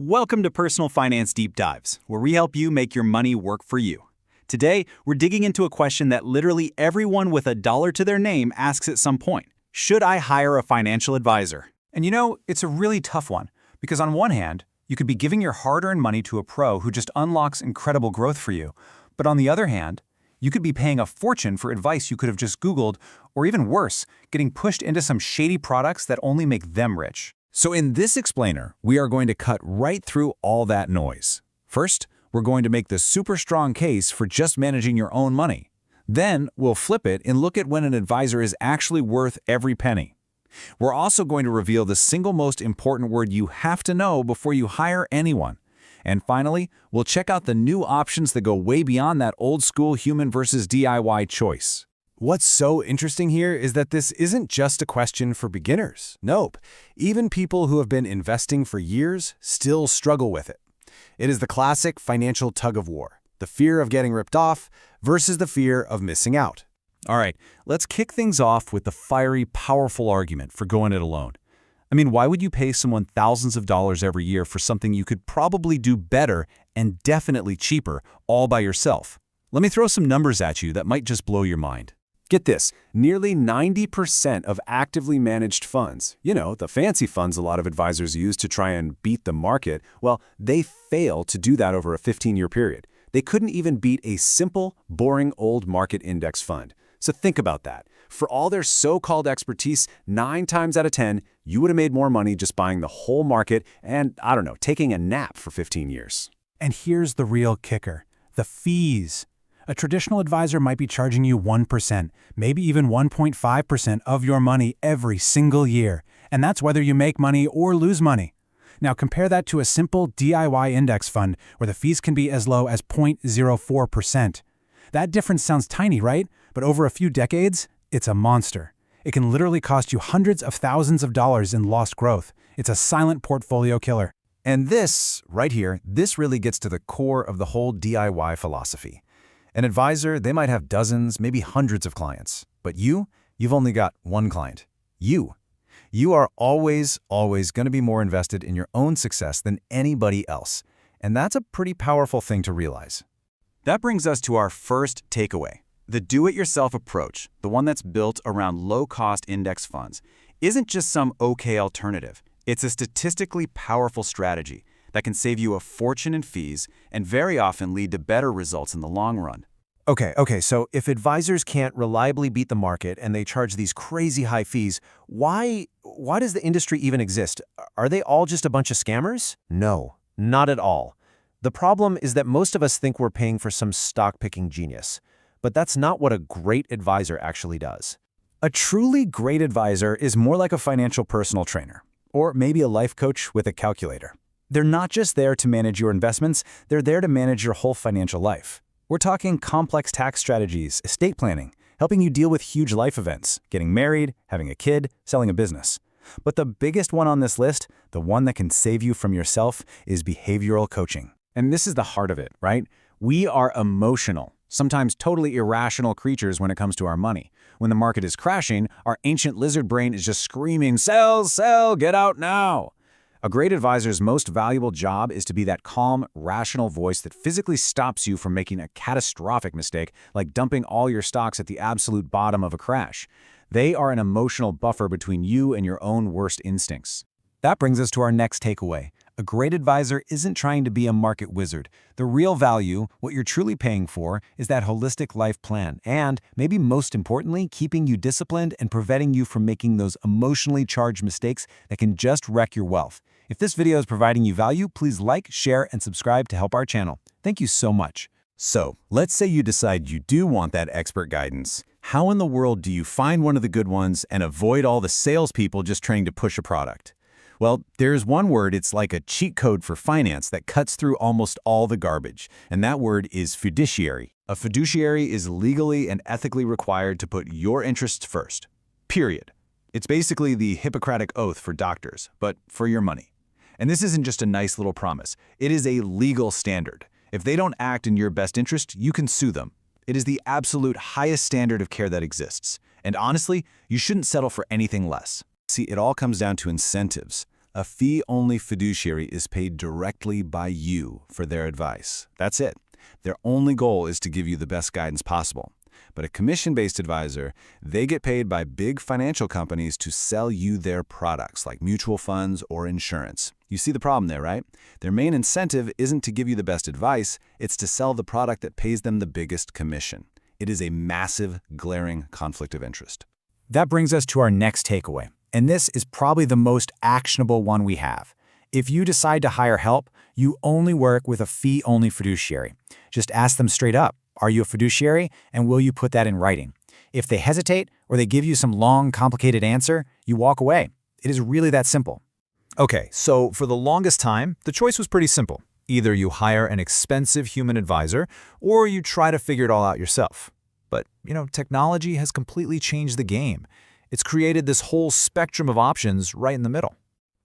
Welcome to Personal Finance Deep Dives, where we help you make your money work for you. Today, we're digging into a question that literally everyone with a dollar to their name asks at some point. Should I hire a financial advisor? And you know, it's a really tough one, because on one hand, you could be giving your hard-earned money to a pro who just unlocks incredible growth for you. But on the other hand, you could be paying a fortune for advice you could have just Googled, or even worse, getting pushed into some shady products that only make them rich. So in this explainer, we are going to cut right through all that noise. First, we're going to make the super strong case for just managing your own money. Then, we'll flip it and look at when an advisor is actually worth every penny. We're also going to reveal the single most important word you have to know before you hire anyone. And finally, we'll check out the new options that go way beyond that old-school human versus DIY choice. What's so interesting here is that this isn't just a question for beginners. Nope. Even people who have been investing for years still struggle with it. It is the classic financial tug-of-war, the fear of getting ripped off versus the fear of missing out. All right, let's kick things off with the fiery, powerful argument for going it alone. I mean, why would you pay someone thousands of dollars every year for something you could probably do better and definitely cheaper all by yourself? Let me throw some numbers at you that might just blow your mind. Get this, nearly 90% of actively managed funds, the fancy funds a lot of advisors use to try and beat the market, well, they fail to do that over a 15-year period. They couldn't even beat a simple, boring old market index fund. So think about that. For all their so-called expertise, 9 times out of 10, you would have made more money just buying the whole market and, taking a nap for 15 years. And here's the real kicker, the fees. A traditional advisor might be charging you 1%, maybe even 1.5% of your money every single year, and that's whether you make money or lose money. Now compare that to a simple DIY index fund where the fees can be as low as 0.04%. That difference sounds tiny, right? But over a few decades, it's a monster. It can literally cost you hundreds of thousands of dollars in lost growth. It's a silent portfolio killer. And this, right here, this really gets to the core of the whole DIY philosophy. An advisor, they might have dozens, maybe hundreds of clients. But you've only got one client. You are always going to be more invested in your own success than anybody else. And that's a pretty powerful thing to realize. That brings us to our first takeaway. The do-it-yourself approach, the one that's built around low-cost index funds, isn't just some okay alternative. It's a statistically powerful strategy that can save you a fortune in fees and very often lead to better results in the long run. Okay, so if advisors can't reliably beat the market and they charge these crazy high fees, why does the industry even exist? Are they all just a bunch of scammers? No, not at all. The problem is that most of us think we're paying for some stock-picking genius. But that's not what a great advisor actually does. A truly great advisor is more like a financial personal trainer, or maybe a life coach with a calculator. They're not just there to manage your investments, they're there to manage your whole financial life. We're talking complex tax strategies, estate planning, helping you deal with huge life events, getting married, having a kid, selling a business. But the biggest one on this list, the one that can save you from yourself, is behavioral coaching. And this is the heart of it, right? We are emotional, sometimes totally irrational creatures when it comes to our money. When the market is crashing, our ancient lizard brain is just screaming, "Sell, sell, get out now!" A great advisor's most valuable job is to be that calm, rational voice that physically stops you from making a catastrophic mistake, like dumping all your stocks at the absolute bottom of a crash. They are an emotional buffer between you and your own worst instincts. That brings us to our next takeaway. A great advisor isn't trying to be a market wizard. The real value, what you're truly paying for, is that holistic life plan and, maybe most importantly, keeping you disciplined and preventing you from making those emotionally charged mistakes that can just wreck your wealth. If this video is providing you value, please like, share, and subscribe to help our channel. Thank you so much. So, let's say you decide you do want that expert guidance. How in the world do you find one of the good ones and avoid all the salespeople just trying to push a product? Well, there's one word, it's like a cheat code for finance that cuts through almost all the garbage, and that word is fiduciary. A fiduciary is legally and ethically required to put your interests first. Period. It's basically the Hippocratic Oath for doctors, but for your money. And this isn't just a nice little promise. It is a legal standard. If they don't act in your best interest, you can sue them. It is the absolute highest standard of care that exists. And honestly, you shouldn't settle for anything less. See, it all comes down to incentives. A fee-only fiduciary is paid directly by you for their advice. That's it. Their only goal is to give you the best guidance possible. But a commission-based advisor, they get paid by big financial companies to sell you their products, like mutual funds or insurance. You see the problem there, right? Their main incentive isn't to give you the best advice, it's to sell the product that pays them the biggest commission. It is a massive, glaring conflict of interest. That brings us to our next takeaway, and this is probably the most actionable one we have. If you decide to hire help, you only work with a fee-only fiduciary. Just ask them straight up, are you a fiduciary, and will you put that in writing? If they hesitate or they give you some long, complicated answer, you walk away. It is really that simple. Okay, so for the longest time, the choice was pretty simple. Either you hire an expensive human advisor, or you try to figure it all out yourself. But, technology has completely changed the game. It's created this whole spectrum of options right in the middle.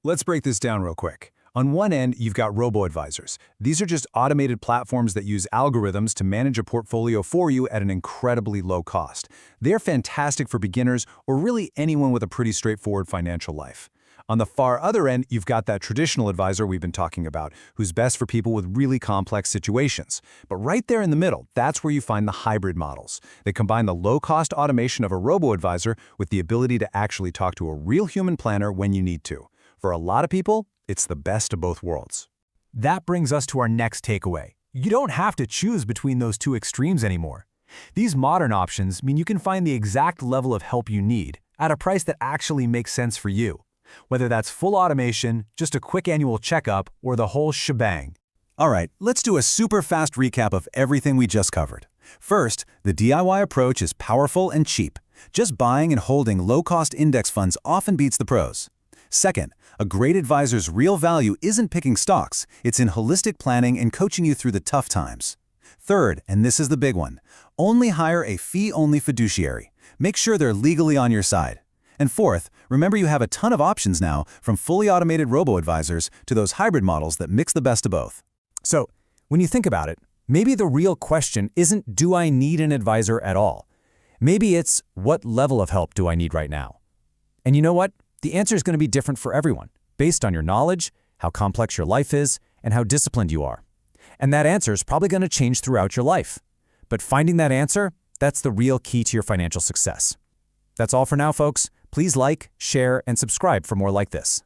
Let's break this down real quick. On one end, you've got robo-advisors. These are just automated platforms that use algorithms to manage a portfolio for you at an incredibly low cost. They're fantastic for beginners or really anyone with a pretty straightforward financial life. On the far other end, you've got that traditional advisor we've been talking about, who's best for people with really complex situations. But right there in the middle, that's where you find the hybrid models. They combine the low-cost automation of a robo-advisor with the ability to actually talk to a real human planner when you need to. For a lot of people, it's the best of both worlds. That brings us to our next takeaway. You don't have to choose between those two extremes anymore. These modern options mean you can find the exact level of help you need at a price that actually makes sense for you. Whether that's full automation, just a quick annual checkup, or the whole shebang. All right, let's do a super fast recap of everything we just covered. First, the DIY approach is powerful and cheap. Just buying and holding low-cost index funds often beats the pros. Second, a great advisor's real value isn't picking stocks, it's in holistic planning and coaching you through the tough times. Third, and this is the big one, only hire a fee-only fiduciary. Make sure they're legally on your side. And fourth, remember you have a ton of options now, from fully automated robo-advisors to those hybrid models that mix the best of both. So, when you think about it, maybe the real question isn't, do I need an advisor at all? Maybe it's, what level of help do I need right now? And you know what? The answer is going to be different for everyone, based on your knowledge, how complex your life is, and how disciplined you are. And that answer is probably going to change throughout your life. But finding that answer, that's the real key to your financial success. That's all for now, folks. Please like, share, and subscribe for more like this.